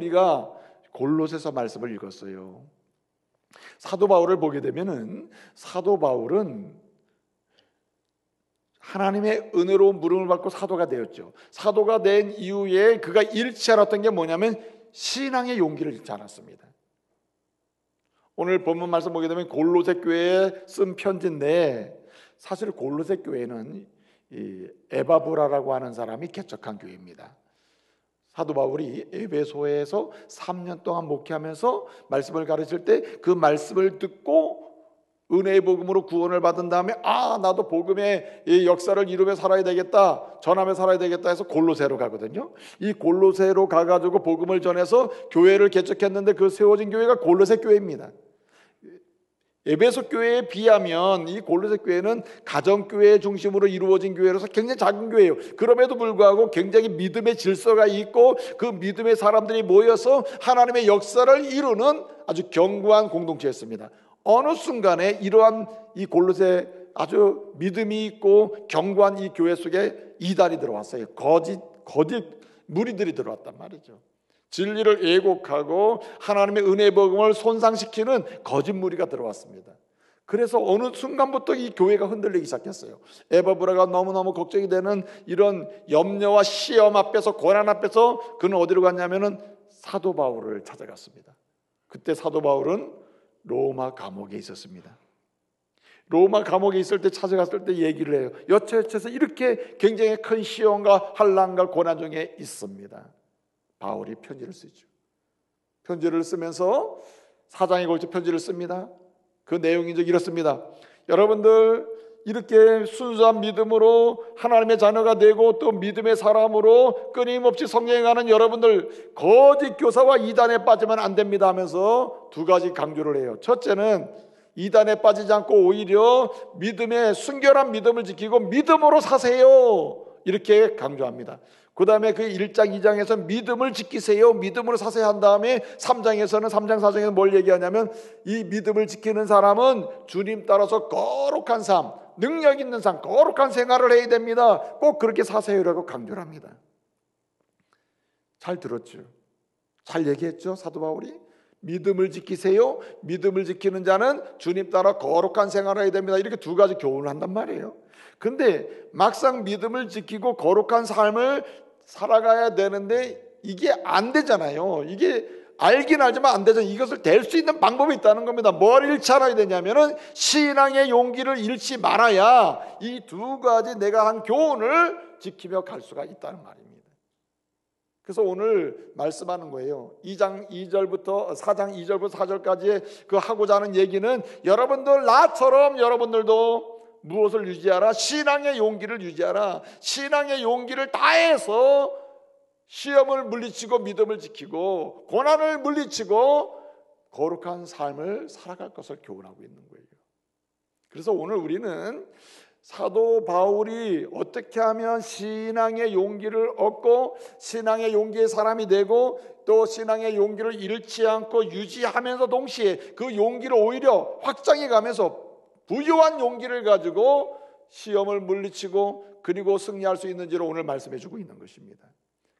우리가 골로새서 말씀을 읽었어요. 사도 바울을 보게 되면은 사도 바울은 하나님의 은혜로운 부름을 받고 사도가 되었죠. 사도가 된 이후에 그가 잃지 않았던 게 뭐냐면 신앙의 용기를 잃지 않았습니다. 오늘 본문 말씀 보게 되면 골로새 교회에 쓴 편지인데, 사실 골로새 교회는 이 에바브라라고 하는 사람이 개척한 교회입니다. 사도 바울이 에베소에서 3년 동안 목회하면서 말씀을 가르칠 때 그 말씀을 듣고 은혜의 복음으로 구원을 받은 다음에 나도 복음의 이 역사를 이루며 살아야 되겠다, 전하며 살아야 되겠다 해서 골로새로 가거든요. 이 골로새로 가가지고 복음을 전해서 교회를 개척했는데 그 세워진 교회가 골로새 교회입니다. 에베소 교회에 비하면 이 골로새 교회는 가정교회 중심으로 이루어진 교회로서 굉장히 작은 교회예요. 그럼에도 불구하고 굉장히 믿음의 질서가 있고 그 믿음의 사람들이 모여서 하나님의 역사를 이루는 아주 견고한 공동체였습니다. 어느 순간에 이러한 이 골로새 아주 믿음이 있고 견고한 이 교회 속에 이단이 들어왔어요. 거짓 무리들이 들어왔단 말이죠. 진리를 왜곡하고 하나님의 은혜의 복음을 손상시키는 거짓 무리가 들어왔습니다. 그래서 어느 순간부터 이 교회가 흔들리기 시작했어요. 에바브라가 너무너무 걱정이 되는 이런 염려와 시험 앞에서, 고난 앞에서 그는 어디로 갔냐면은 사도 바울을 찾아갔습니다. 그때 사도 바울은 로마 감옥에 있었습니다. 로마 감옥에 있을 때 찾아갔을 때 얘기를 해요. 여차여차해서 이렇게 굉장히 큰 시험과 환난과 고난 중에 있습니다. 바울이 편지를 쓰죠. 편지를 쓰면서 4장에 걸쳐 편지를 씁니다. 그 내용이 이렇습니다. 여러분들 이렇게 순수한 믿음으로 하나님의 자녀가 되고 또 믿음의 사람으로 끊임없이 성장해가는 여러분들, 거짓 교사와 이단에 빠지면 안 됩니다 하면서 두 가지 강조를 해요. 첫째는 이단에 빠지지 않고 오히려 믿음의 순결한 믿음을 지키고 믿음으로 사세요, 이렇게 강조합니다. 그 다음에 그 1장 2장에서 믿음을 지키세요, 믿음으로 사세요 한 다음에 3장에서는 3장 4장에서 뭘 얘기하냐면 이 믿음을 지키는 사람은 주님 따라서 거룩한 삶, 능력 있는 삶, 거룩한 생활을 해야 됩니다. 꼭 그렇게 사세요라고 강조를 합니다. 잘 들었죠? 잘 얘기했죠? 사도 바울이 믿음을 지키세요, 믿음을 지키는 자는 주님 따라 거룩한 생활을 해야 됩니다, 이렇게 두 가지 교훈을 한단 말이에요. 근데 막상 믿음을 지키고 거룩한 삶을 살아가야 되는데 이게 안 되잖아요. 이게 알긴 알지만 안 되잖아요. 이것을 될 수 있는 방법이 있다는 겁니다. 뭘 잃지 않아야 되냐면은 신앙의 용기를 잃지 말아야 이 두 가지 내가 한 교훈을 지키며 갈 수가 있다는 말입니다. 그래서 오늘 말씀하는 거예요. 4장 2절부터 4절까지의 그 하고자 하는 얘기는 여러분들 나처럼 여러분들도 무엇을 유지하라? 신앙의 용기를 유지하라. 신앙의 용기를 다해서 시험을 물리치고 믿음을 지키고 고난을 물리치고 거룩한 삶을 살아갈 것을 교훈하고 있는 거예요. 그래서 오늘 우리는 사도 바울이 어떻게 하면 신앙의 용기를 얻고 신앙의 용기의 사람이 되고 또 신앙의 용기를 잃지 않고 유지하면서 동시에 그 용기를 오히려 확장해 가면서 부유한 용기를 가지고 시험을 물리치고 그리고 승리할 수 있는지를 오늘 말씀해 주고 있는 것입니다.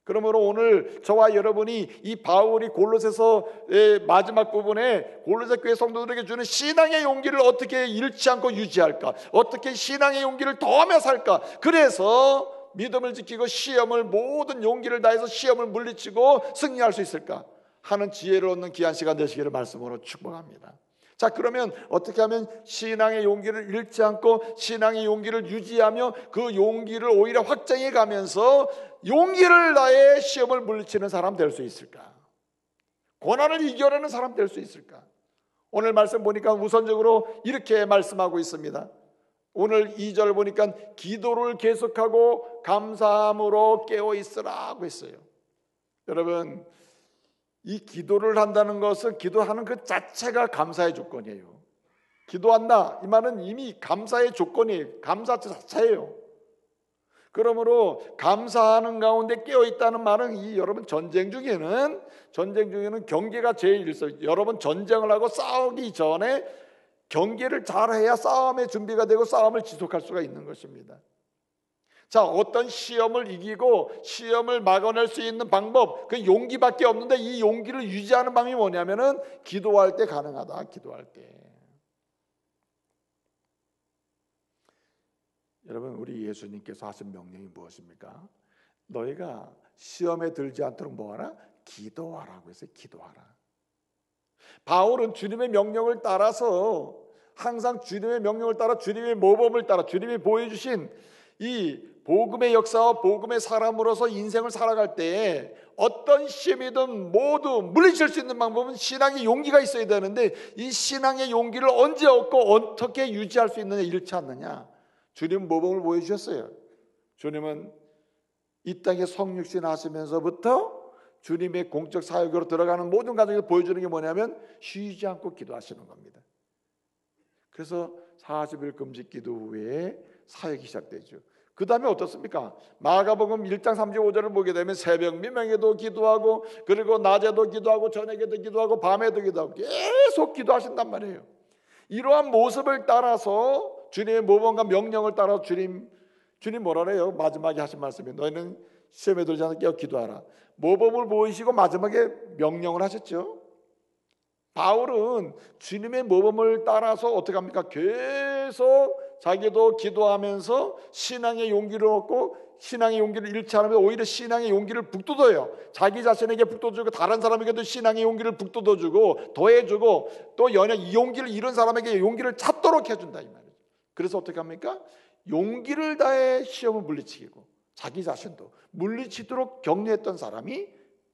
그러므로 오늘 저와 여러분이 이 바울이 골로새서의 마지막 부분에 골로새 교회 성도들에게 주는 신앙의 용기를 어떻게 잃지 않고 유지할까, 어떻게 신앙의 용기를 더하며 살까, 그래서 믿음을 지키고 시험을 모든 용기를 다해서 시험을 물리치고 승리할 수 있을까 하는 지혜를 얻는 귀한 시간 되시기를 말씀으로 축복합니다. 자, 그러면 어떻게 하면 신앙의 용기를 잃지 않고 신앙의 용기를 유지하며 그 용기를 오히려 확장해 가면서 용기를 다해 시험을 물리치는 사람 될 수 있을까? 고난을 이겨내는 사람 될 수 있을까? 오늘 말씀 보니까 우선적으로 이렇게 말씀하고 있습니다. 오늘 2절 보니까 기도를 계속하고 감사함으로 깨어 있으라고 했어요. 여러분, 이 기도를 한다는 것은 기도하는 그 자체가 감사의 조건이에요. 기도한다 이 말은 이미 감사의 조건이에요. 감사 자체예요. 그러므로 감사하는 가운데 깨어있다는 말은 이 여러분 전쟁 중에는 경계가 제일 일서. 여러분 전쟁을 하고 싸우기 전에 경계를 잘해야 싸움의 준비가 되고 싸움을 지속할 수가 있는 것입니다. 자, 어떤 시험을 이기고 시험을 막아낼 수 있는 방법, 그 용기밖에 없는데 이 용기를 유지하는 방법이 뭐냐면은 기도할 때 가능하다. 기도할 때. 여러분, 우리 예수님께서 하신 명령이 무엇입니까? 너희가 시험에 들지 않도록 뭐하라? 기도하라고 했어요. 기도하라. 바울은 주님의 명령을 따라서, 항상 주님의 명령을 따라 주님의 모범을 따라 주님이 보여주신 이 복음의 역사와 복음의 사람으로서 인생을 살아갈 때 어떤 시험이든 모두 물리칠 수 있는 방법은 신앙의 용기가 있어야 되는데, 이 신앙의 용기를 언제 얻고 어떻게 유지할 수 있느냐, 잃지 않느냐. 주님 모범을 보여주셨어요. 주님은 이 땅에 성육신 하시면서부터 주님의 공적 사역으로 들어가는 모든 과정에서 보여주는 게 뭐냐면 쉬지 않고 기도하시는 겁니다. 그래서 40일 금식 기도 후에 사역이 시작되죠. 그 다음에 어떻습니까? 마가복음 1장 35절을 보게 되면 새벽 미명에도 기도하고, 그리고 낮에도 기도하고, 저녁에도 기도하고, 밤에도 기도하고, 계속 기도하신단 말이에요. 이러한 모습을 따라서 주님의 모범과 명령을 따라 주님 뭐라 그래요? 마지막에 하신 말씀이 너희는 시험에 들지 않게 기도하라. 모범을 보이시고 마지막에 명령을 하셨죠. 바울은 주님의 모범을 따라서 어떻게 합니까? 계속 자기도 기도하면서 신앙의 용기를 얻고, 신앙의 용기를 잃지 않으면 오히려 신앙의 용기를 북돋아요. 자기 자신에게 북돋아주고 다른 사람에게도 신앙의 용기를 북돋아주고 더해주고, 또 연약 이 용기를 잃은 사람에게 용기를 찾도록 해준다 이 말이죠. 그래서 어떻게 합니까? 용기를 다해 시험을 물리치고 자기 자신도 물리치도록 격려했던 사람이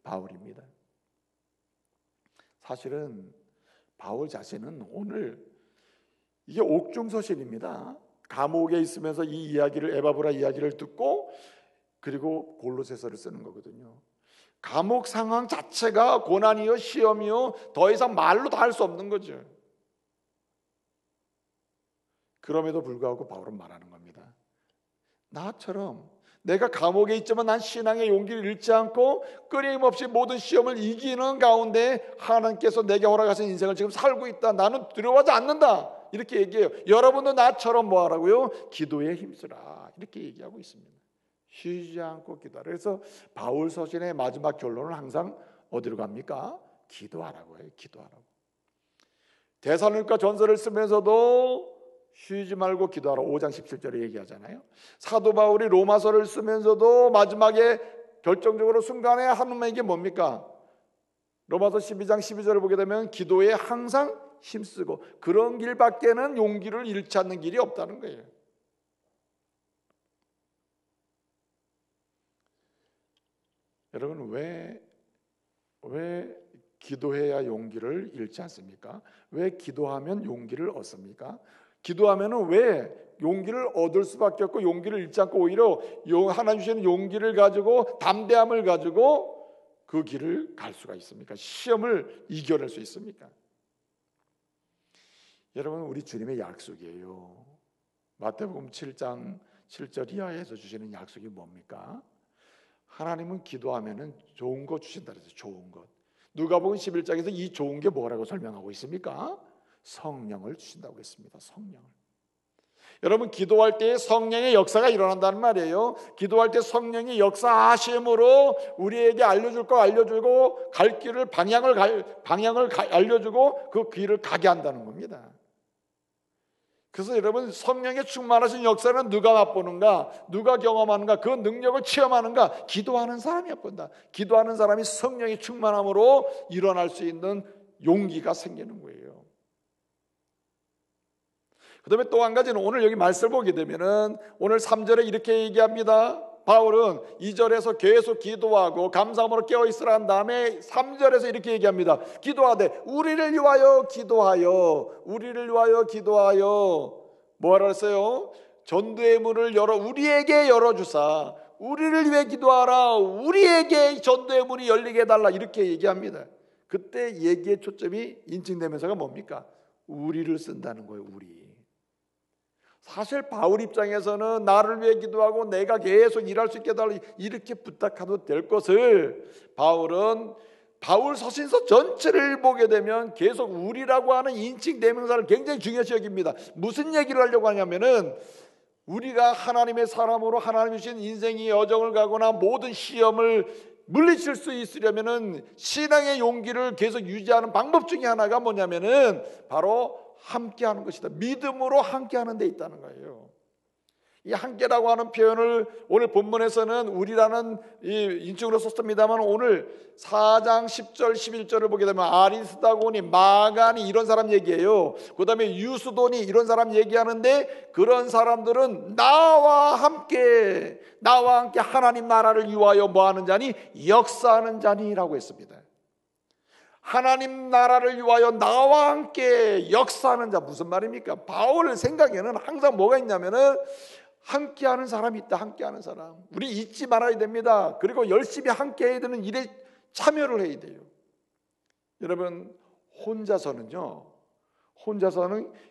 바울입니다. 사실은 바울 자신은 오늘 이게 옥중서신입니다. 감옥에 있으면서 이 이야기를, 에바브라 이야기를 듣고 그리고 골로새서를 쓰는 거거든요. 감옥 상황 자체가 고난이요 시험이요 더 이상 말로 다 할 수 없는 거죠. 그럼에도 불구하고 바울은 말하는 겁니다. 나처럼 내가 감옥에 있지만 난 신앙의 용기를 잃지 않고 끊임없이 모든 시험을 이기는 가운데 하나님께서 내게 허락하신 인생을 지금 살고 있다. 나는 두려워하지 않는다. 이렇게 얘기해요. 여러분도 나처럼 뭐 하라고요? 기도에 힘쓰라. 이렇게 얘기하고 있습니다. 쉬지 않고 기도하라. 그래서 바울 서신의 마지막 결론은 항상 어디로 갑니까? 기도하라고 해요. 기도하라고. 데살로니가 전서를 쓰면서도 쉬지 말고 기도하라 5장 17절에 얘기하잖아요. 사도 바울이 로마서를 쓰면서도 마지막에 결정적으로 순간에 하는 게 뭡니까? 로마서 12장 12절을 보게 되면 기도에 항상 힘쓰고, 그런 길밖에는 용기를 잃지 않는 길이 없다는 거예요. 여러분, 왜 기도해야 용기를 잃지 않습니까? 왜 기도하면 용기를 얻습니까? 기도하면은 왜 용기를 얻을 수밖에 없고 용기를 잃지 않고 오히려 하나님 주시는 용기를 가지고 담대함을 가지고 그 길을 갈 수가 있습니까? 시험을 이겨낼 수 있습니까? 여러분, 우리 주님의 약속이에요. 마태복음 7장 7절 이하에서 주시는 약속이 뭡니까? 하나님은 기도하면은 좋은 거 주신다 그랬어요. 좋은 것. 누가복음 11장에서 이 좋은 게 뭐라고 설명하고 있습니까? 성령을 주신다고 했습니다. 성령을. 여러분, 기도할 때 성령의 역사가 일어난다는 말이에요. 기도할 때 성령이 역사하심으로 우리에게 알려줄 거 알려주고 갈 길을 방향을 알려주고 그 길을 가게 한다는 겁니다. 그래서 여러분, 성령의 충만하신 역사는 누가 맛보는가? 누가 경험하는가? 그 능력을 체험하는가? 기도하는 사람이 맛본다. 기도하는 사람이 성령의 충만함으로 일어날 수 있는 용기가 생기는 거예요. 그 다음에 또 한 가지는 오늘 여기 말씀을 보게 되면은 오늘 3절에 이렇게 얘기합니다. 바울은 2절에서 계속 기도하고 감사함으로 깨어있으라 한 다음에 3절에서 이렇게 얘기합니다. 기도하되 우리를 위하여 기도하여, 우리를 위하여 기도하여. 뭐라 그랬어요? 전도의 문을 우리에게 열어주사, 우리를 위해 기도하라, 우리에게 전도의 문이 열리게 해달라, 이렇게 얘기합니다. 그때 얘기의 초점이 인칭대명사가 뭡니까? 우리를 쓴다는 거예요. 우리. 사실 바울 입장에서는 나를 위해 기도하고 내가 계속 일할 수 있게 해달라 이렇게 부탁해도 될 것을, 바울은 바울 서신서 전체를 보게 되면 계속 우리라고 하는 인칭 대명사를 굉장히 중요시 여깁니다. 무슨 얘기를 하려고 하냐면은 우리가 하나님의 사람으로 하나님이 주신 인생의 여정을 가거나 모든 시험을 물리칠 수 있으려면은 신앙의 용기를 계속 유지하는 방법 중에 하나가 뭐냐면은 바로 함께하는 것이다. 믿음으로 함께하는 데 있다는 거예요. 이 함께라고 하는 표현을 오늘 본문에서는 우리라는 이 인칭으로 썼습니다만, 오늘 4장 10절 11절을 보게 되면 아리스다고니, 마가니 이런 사람 얘기해요. 그 다음에 유수도니 이런 사람 얘기하는데, 그런 사람들은 나와 함께 하나님 나라를 위하여 뭐하는 자니? 역사하는 자니라고 했습니다. 하나님 나라를 위하여 나와 함께 역사하는 자, 무슨 말입니까? 바울 생각에는 항상 뭐가 있냐면은 함께하는 사람이 있다. 함께하는 사람, 우리 잊지 말아야 됩니다. 그리고 열심히 함께해야 되는 일에 참여를 해야 돼요. 여러분, 혼자서는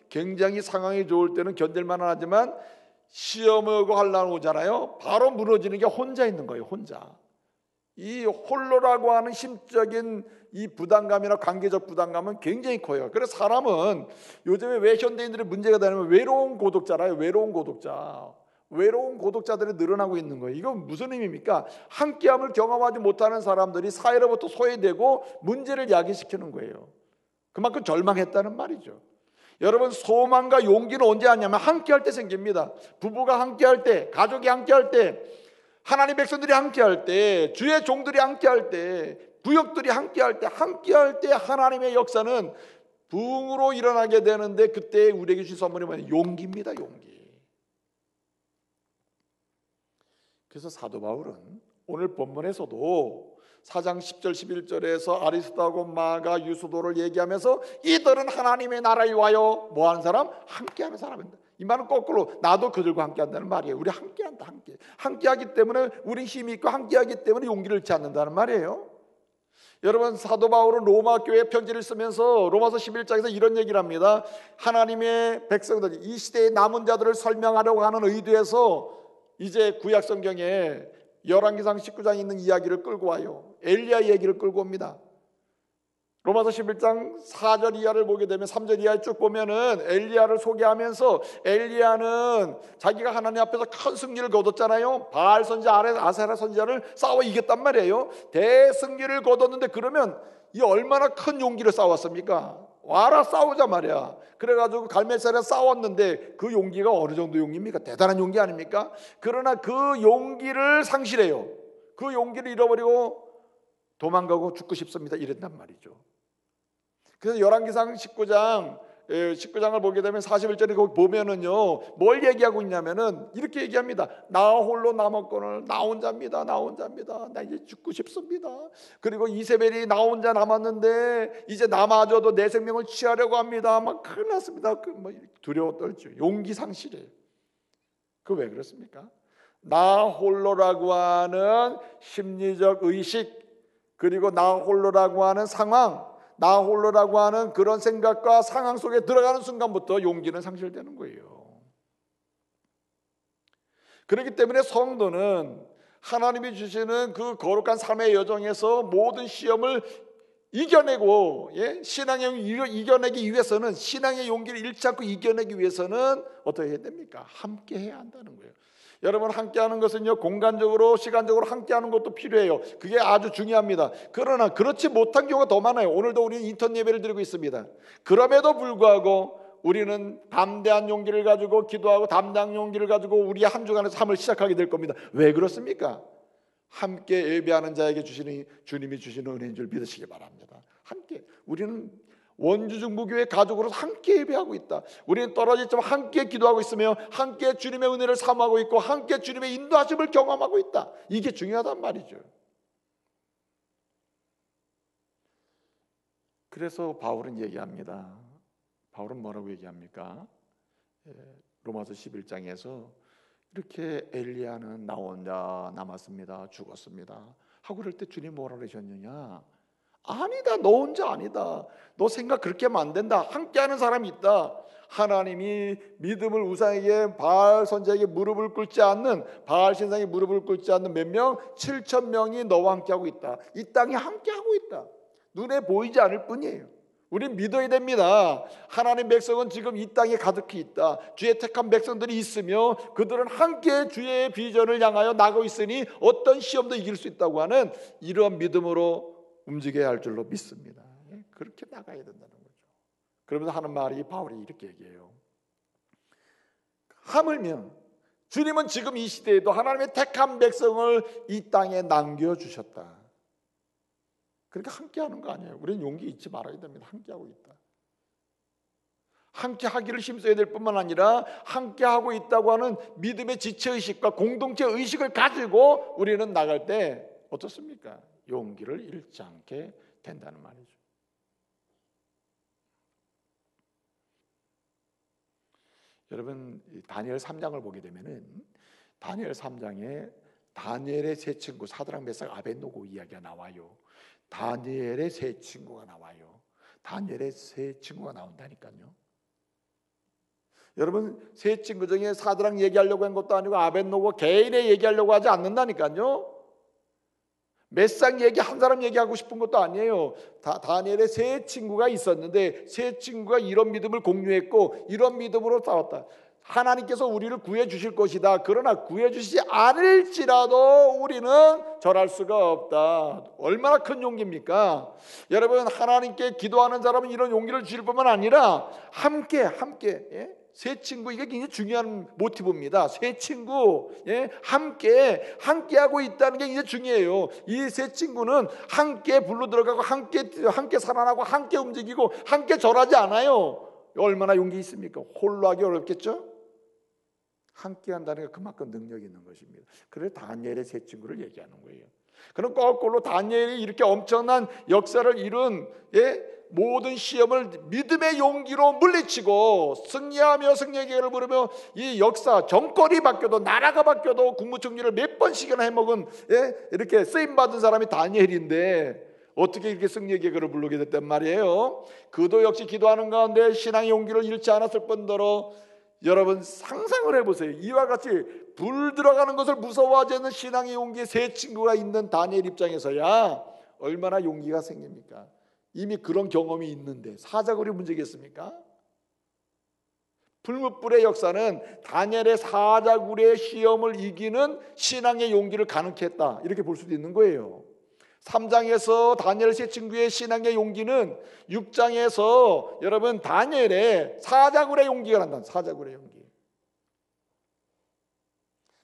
굉장히 상황이 좋을 때는 견딜만 하지만 시험하고 하려고 오잖아요. 바로 무너지는 게 혼자 있는 거예요. 혼자. 이 홀로라고 하는 심적인 이 부담감이나 관계적 부담감은 굉장히 커요. 그래서 사람은 요즘에 왜 현대인들의 문제가 되냐면 외로운 고독자라요. 외로운 고독자들이 늘어나고 있는 거예요. 이건 무슨 의미입니까? 함께함을 경험하지 못하는 사람들이 사회로부터 소외되고 문제를 야기시키는 거예요. 그만큼 절망했다는 말이죠. 여러분, 소망과 용기는 언제 하냐면 함께할 때 생깁니다. 부부가 함께할 때, 가족이 함께할 때, 하나님 백성들이 함께할 때, 주의 종들이 함께할 때, 부역들이 함께할 때 하나님의 역사는 부흥으로 일어나게 되는데, 그때 우리에게 주신 선물이 뭐냐면 용기입니다. 용기. 그래서 사도 바울은 오늘 본문에서도 4장 10절 11절에서 아리스도하고 마가 유수도를 얘기하면서 이들은 하나님의 나라를 위하여 뭐하는 사람? 함께하는 사람입니다. 이 말은 거꾸로 나도 그들과 함께한다는 말이에요. 우리 함께한다. 함께하기 때문에 우리 힘이 있고, 함께하기 때문에 용기를 잃지 않는다는 말이에요. 여러분, 사도 바울은 로마 교회 편지를 쓰면서 로마서 11장에서 이런 얘기를 합니다. 하나님의 백성들, 이 시대의 남은 자들을 설명하려고 하는 의도에서 이제 구약 성경에 열왕기상 19장에 있는 이야기를 끌고 와요. 엘리야 얘기를 끌고 옵니다. 로마서 11장 4절 이하를 보게 되면 3절 이하에 쭉 보면은 엘리야를 소개하면서, 엘리야는 자기가 하나님 앞에서 큰 승리를 거뒀잖아요. 바알 선지자, 아세라 선지자를 싸워 이겼단 말이에요. 대승리를 거뒀는데, 그러면 이 얼마나 큰 용기를 싸웠습니까? 와라 싸우자 말이야. 그래가지고 갈멜살에 싸웠는데 그 용기가 어느 정도 용기입니까? 대단한 용기 아닙니까? 그러나 그 용기를 상실해요. 그 용기를 잃어버리고 도망가고 죽고 싶습니다. 이랬단 말이죠. 그래서 열왕기상 19장을 보게 되면 41절에 거기 보면은요, 뭘 얘기하고 있냐면은 이렇게 얘기합니다. 나 홀로 남았거늘 나 혼자입니다. 나 이제 죽고 싶습니다. 그리고 이세벨이 나 혼자 남았는데 이제 나마저도 내 생명을 취하려고 합니다. 막 큰일 났습니다. 두려워 떨죠. 용기 상실이에요. 그 왜 그렇습니까? 나 홀로라고 하는 심리적 의식, 그리고 나 홀로라고 하는 상황, 나 홀로라고 하는 그런 생각과 상황 속에 들어가는 순간부터 용기는 상실되는 거예요. 그렇기 때문에 성도는 하나님이 주시는 그 거룩한 삶의 여정에서 모든 시험을 이겨내고, 신앙의 용기를 이겨내기 위해서는, 신앙의 용기를 잃지 않고 이겨내기 위해서는 어떻게 해야 됩니까? 함께 해야 한다는 거예요. 여러분, 함께하는 것은요, 공간적으로 시간적으로 함께하는 것도 필요해요. 그게 아주 중요합니다. 그러나 그렇지 못한 경우가 더 많아요. 오늘도 우리는 인턴 예배를 드리고 있습니다. 그럼에도 불구하고 우리는 담대한 용기를 가지고 기도하고 담대한 용기를 가지고 우리의 한 주간의 삶을 시작하게 될 겁니다. 왜 그렇습니까? 함께 예배하는 자에게 주님이 주시는 은혜인 줄 믿으시기 바랍니다. 함께 우리는 원주중부교회 가족으로 함께 예배하고 있다. 우리는 떨어졌지만 함께 기도하고 있으며 함께 주님의 은혜를 사모하고 있고 함께 주님의 인도하심을 경험하고 있다. 이게 중요하단 말이죠. 그래서 바울은 얘기합니다. 바울은 뭐라고 얘기합니까? 로마서 11장에서 이렇게 엘리야는 나 혼자 남았습니다. 죽었습니다. 하고 그럴 때 주님 뭐라 그러셨느냐? 아니다, 너 혼자 아니다. 너 생각 그렇게 하면 안 된다. 함께하는 사람이 있다. 하나님이 믿음을 우상에게, 바알 선지자에게 무릎을 꿇지 않는, 바알 신상에 무릎을 꿇지 않는 몇 명? 7,000명이 너와 함께하고 있다. 이 땅에 함께하고 있다. 눈에 보이지 않을 뿐이에요. 우린 믿어야 됩니다. 하나님 백성은 지금 이 땅에 가득히 있다. 주의 택한 백성들이 있으며 그들은 함께 주의 비전을 향하여 나가고 있으니 어떤 시험도 이길 수 있다고 하는 이러한 믿음으로 움직여야 할 줄로 믿습니다. 그렇게 나가야 된다는 거죠. 그러면서 하는 말이 바울이 이렇게 얘기해요. 하물며 주님은 지금 이 시대에도 하나님의 택한 백성을 이 땅에 남겨주셨다. 그러니까 함께하는 거 아니에요. 우리는 용기 잊지 말아야 됩니다. 함께하고 있다. 함께하기를 힘써야 될 뿐만 아니라 함께하고 있다고 하는 믿음의 지체의식과 공동체 의식을 가지고 우리는 나갈 때 어떻습니까? 용기를 잃지 않게 된다는 말이죠. 여러분 다니엘 3장을 보게 되면은 다니엘 3장에 다니엘의 세 친구 사드락 메삭 아벳노고 이야기가 나와요. 다니엘의 세 친구가 나와요. 다니엘의 세 친구가 나온다니까요. 여러분 세 친구 중에 사드락 얘기하려고 한 것도 아니고 아벳노고 개인의 얘기하려고 하지 않는다니까요. 메삭 얘기 한 사람 얘기하고 싶은 것도 아니에요. 다니엘의 세 친구가 있었는데 세 친구가 이런 믿음을 공유했고 이런 믿음으로 싸웠다. 하나님께서 우리를 구해 주실 것이다. 그러나 구해 주시지 않을지라도 우리는 절할 수가 없다. 얼마나 큰 용기입니까? 여러분 하나님께 기도하는 사람은 이런 용기를 주실 뿐만 아니라 함께 세 친구 이게 굉장히 중요한 모티브입니다. 세 친구 함께하고 있다는 게 굉장히 중요해요. 이 세 친구는 함께 불로 들어가고 함께 살아나고 함께 움직이고 함께 절하지 않아요. 얼마나 용기 있습니까? 홀로 하기 어렵겠죠? 함께 한다는 게 그만큼 능력이 있는 것입니다. 그래서 다니엘의 세 친구를 얘기하는 거예요. 그럼 거꾸로 다니엘이 이렇게 엄청난 역사를 이룬 모든 시험을 믿음의 용기로 물리치고 승리하며 승리의 계획을 부르며 이 역사 정권이 바뀌어도 나라가 바뀌어도 국무총리를 몇 번씩이나 해먹은 이렇게 쓰임받은 사람이 다니엘인데 어떻게 이렇게 승리의 계획을 부르게 됐단 말이에요. 그도 역시 기도하는 가운데 신앙의 용기를 잃지 않았을 뿐더러 여러분 상상을 해보세요. 이와 같이 불 들어가는 것을 무서워하지 않는 신앙의 용기의 세 친구가 있는 다니엘 입장에서야 얼마나 용기가 생깁니까? 이미 그런 경험이 있는데 사자굴이 문제겠습니까? 불못불의 역사는 다니엘의 사자굴의 시험을 이기는 신앙의 용기를 가능케 했다 이렇게 볼 수도 있는 거예요. 3장에서 다니엘 세 친구의 신앙의 용기는 6장에서 여러분 다니엘의 사자굴의 용기가 난다. 사자굴의 용기.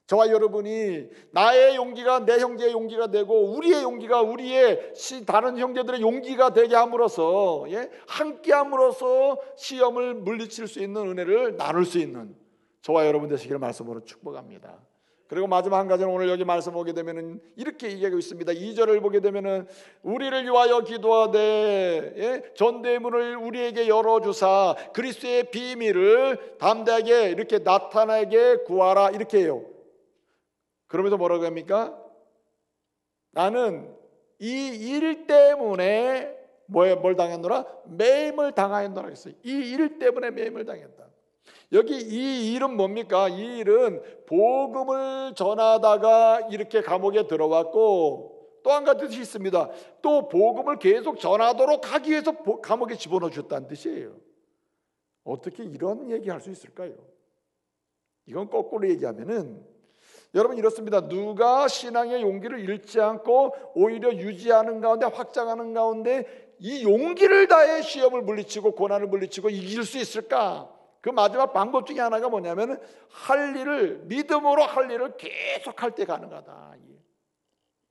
저와 여러분이 나의 용기가 내 형제의 용기가 되고 우리의 용기가 우리의 다른 형제들의 용기가 되게 함으로써 함께 함으로써 시험을 물리칠 수 있는 은혜를 나눌 수 있는 저와 여러분 되시기를 말씀으로 축복합니다. 그리고 마지막 한 가지는 오늘 여기 말씀 보게 되면은 이렇게 얘기하고 있습니다. 2절을 보게 되면은 우리를 위하여 기도하되 전대문을 우리에게 열어주사 그리스도의 비밀을 담대하게 이렇게 나타나게 구하라 이렇게 해요. 그러면서 뭐라고 합니까? 나는 이 일 때문에 뭘 당했노라? 매임을 당하였노라 했어요. 이 일 때문에 매임을 당했다. 여기 이 일은 뭡니까? 이 일은 복음을 전하다가 이렇게 감옥에 들어왔고 또 한 가지 뜻이 있습니다. 또 복음을 계속 전하도록 하기 위해서 감옥에 집어넣어 줬다는 뜻이에요. 어떻게 이런 얘기할 수 있을까요? 이건 거꾸로 얘기하면은 여러분 이렇습니다. 누가 신앙의 용기를 잃지 않고 오히려 유지하는 가운데 확장하는 가운데 이 용기를 다해 시험을 물리치고 고난을 물리치고 이길 수 있을까? 그 마지막 방법 중에 하나가 뭐냐면 할 일을 믿음으로 할 일을 계속할 때 가능하다.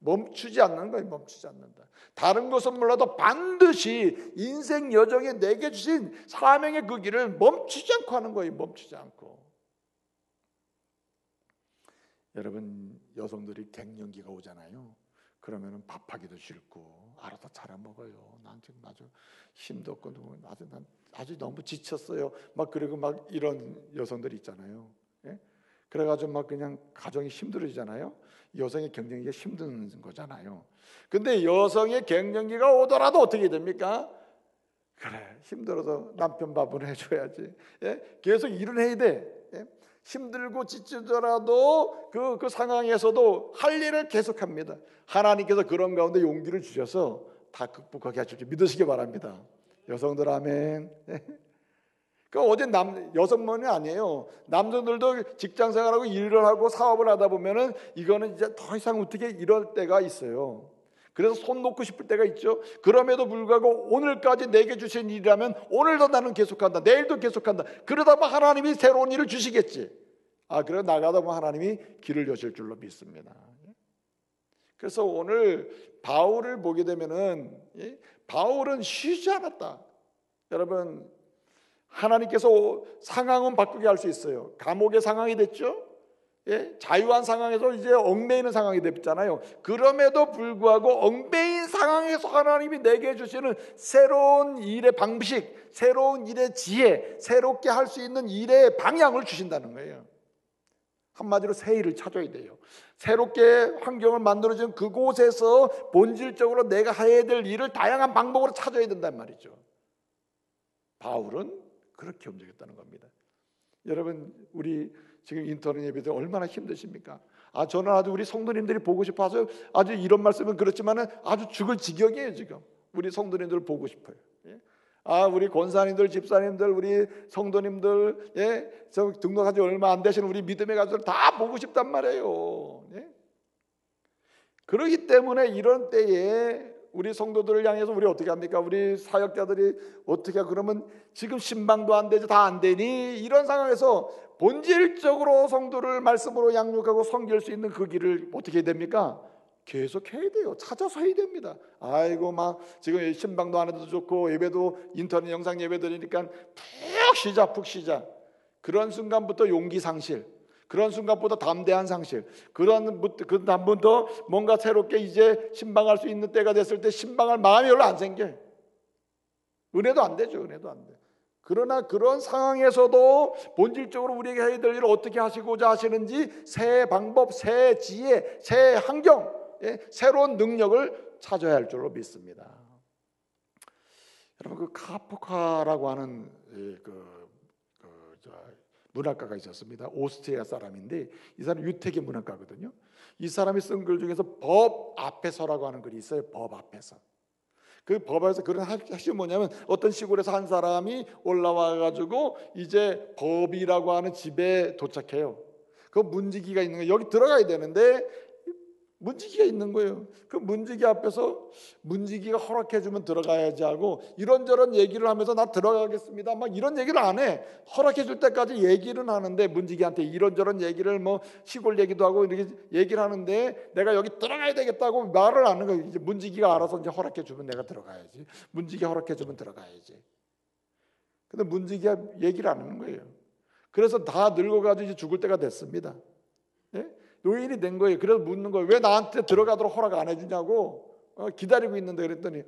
멈추지 않는 거예요. 멈추지 않는다. 다른 것은 몰라도 반드시 인생 여정에 내게 주신 사명의 그 길을 멈추지 않고 하는 거예요. 멈추지 않고. 여러분 여성들이 갱년기가 오잖아요. 그러면 밥하기도 싫고 알아서 차려 먹어요. 난 지금 아주 힘도 없고 난 아주 너무 지쳤어요. 막 그리고 막 이런 여성들이 있잖아요. 그래가지고 막 그냥 가정이 힘들어지잖아요. 여성의 갱년기가 힘든 거잖아요. 근데 여성의 갱년기가 오더라도 어떻게 됩니까? 그래 힘들어서 남편 밥은 해줘야지. 계속 일은 해야 돼. 힘들고 지치더라도 그 상황에서도 할 일을 계속합니다. 하나님께서 그런 가운데 용기를 주셔서 다 극복하게 하실 줄 믿으시기 바랍니다. 여성들 아멘. 그 어제 여성만이 아니에요. 남성들도 직장 생활하고 일을 하고 사업을 하다 보면은 이거는 이제 더 이상 어떻게 이럴 때가 있어요. 그래서 손 놓고 싶을 때가 있죠. 그럼에도 불구하고 오늘까지 내게 주신 일이라면 오늘도 나는 계속한다. 내일도 계속한다. 그러다 보면 하나님이 새로운 일을 주시겠지. 그래 나가다 보면 하나님이 길을 여실 줄로 믿습니다. 그래서 오늘 바울을 보게 되면은 바울은 쉬지 않았다. 여러분, 하나님께서 상황은 바꾸게 할 수 있어요. 감옥의 상황이 됐죠. 자유한 상황에서 이제 얽매이는 상황이 됐잖아요. 그럼에도 불구하고 얽매인 상황에서 하나님이 내게 주시는 새로운 일의 방식, 새로운 일의 지혜, 새롭게 할 수 있는 일의 방향을 주신다는 거예요. 한마디로 새 일을 찾아야 돼요. 새롭게 환경을 만들어준 그곳에서 본질적으로 내가 해야 될 일을 다양한 방법으로 찾아야 된단 말이죠. 바울은 그렇게 움직였다는 겁니다. 여러분, 우리 지금 인터넷 예배들 얼마나 힘드십니까? 저는 아주 우리 성도님들이 보고 싶어서 아주 이런 말씀은 그렇지만은 아주 죽을 지경이에요. 지금 우리 성도님들 보고 싶어요. 우리 권사님들, 집사님들, 우리 성도님들, 저 등록한 지 얼마 안 되신 우리 믿음의 가족들 다 보고 싶단 말이에요. 그렇기 때문에 이런 때에 우리 성도들을 향해서 우리 어떻게 합니까? 우리 사역자들이 어떻게 그러면 지금 신방도 안 되지, 다 안 되니? 이런 상황에서 본질적으로 성도를 말씀으로 양육하고 섬길 수 있는 그 길을 어떻게 해야 됩니까? 계속 해야 돼요. 찾아서 해야 됩니다. 막 지금 신방도 안 해도 좋고 예배도 인터넷 영상 예배 드리니까 푹 쉬자. 그런 순간부터 용기 상실, 그런 순간부터 담대한 상실, 그 다음부터 뭔가 새롭게 이제 신방할 수 있는 때가 됐을 때 신방할 마음이 별로 안 생겨. 은혜도 안 되죠. 은혜도 안 돼. 그러나 그런 상황에서도 본질적으로 우리에게 해야 될 일을 어떻게 하시고자 하시는지 새 방법, 새 지혜, 새 환경, 새로운 능력을 찾아야 할 줄로 믿습니다. 여러분, 그 카프카라고 하는 문학가가 있었습니다. 오스트리아 사람인데 이 사람 유태계 문학가거든요. 이 사람이 쓴 글 중에서 법 앞에서라고 하는 글이 있어요. 법 앞에서. 그 법에서 그런 핵심이 뭐냐면 어떤 시골에서 한 사람이 올라와 가지고 이제 법이라고 하는 집에 도착해요. 그 문지기가 있는 거예요. 여기 들어가야 되는데 문지기가 있는 거예요. 그 문지기 앞에서 문지기가 허락해 주면 들어가야지 하고 이런저런 얘기를 하면서 나 들어가겠습니다 막 이런 얘기를 안 해. 허락해 줄 때까지 얘기는 하는데 문지기한테 이런저런 얘기를 뭐 시골 얘기도 하고 이렇게 얘기를 하는데 내가 여기 들어가야 되겠다고 말을 안 하는 거예요. 이제 문지기가 알아서 이제 허락해 주면 내가 들어가야지. 문지기 허락해 주면 들어가야지. 근데 문지기가 얘기를 안 하는 거예요. 그래서 다 늙어가지고 이제 죽을 때가 됐습니다. 노인이 된 거예요. 그래서 묻는 거예요. 왜 나한테 들어가도록 허락 안 해주냐고 기다리고 있는데 그랬더니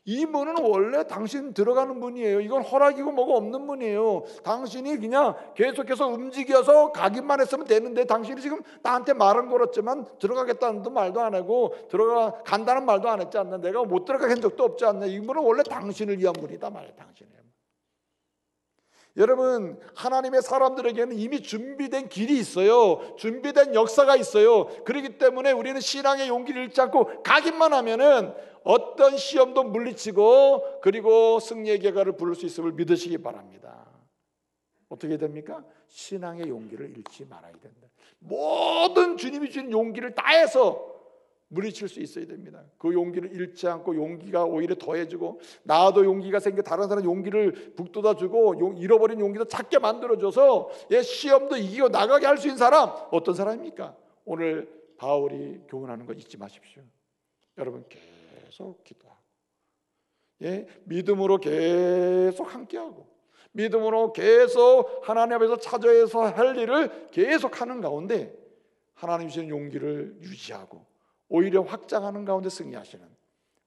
이 문은 원래 당신 들어가는 문이에요. 이건 허락이고 뭐가 없는 문이에요. 당신이 그냥 계속해서 움직여서 가기만 했으면 되는데 당신이 지금 나한테 말은 걸었지만 들어가겠다는 말도 안 하고 간다는 말도 안 했지 않나. 내가 못 들어가게 한 적도 없지 않나. 이 문은 원래 당신을 위한 문이다 말이에요. 당신이에요. 여러분, 하나님의 사람들에게는 이미 준비된 길이 있어요. 준비된 역사가 있어요. 그렇기 때문에 우리는 신앙의 용기를 잃지 않고 가기만 하면은 어떤 시험도 물리치고 그리고 승리의 결과를 부를 수 있음을 믿으시기 바랍니다. 어떻게 됩니까? 신앙의 용기를 잃지 말아야 된다. 모든 주님이 주신 용기를 다해서 물리칠 수 있어야 됩니다. 그 용기를 잃지 않고 용기가 오히려 더해지고 나도 용기가 생겨 다른 사람 용기를 북돋아주고 잃어버린 용기도 찾게 만들어줘서 시험도 이기고 나가게 할 수 있는 사람 어떤 사람입니까? 오늘 바울이 교훈하는 거 잊지 마십시오. 여러분 계속 기도하고 믿음으로 계속 함께하고 믿음으로 계속 하나님 앞에서 찾아서 할 일을 계속하는 가운데 하나님 주시는 용기를 유지하고 오히려 확장하는 가운데 승리하시는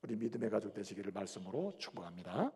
우리 믿음의 가족 되시기를 말씀으로 축복합니다.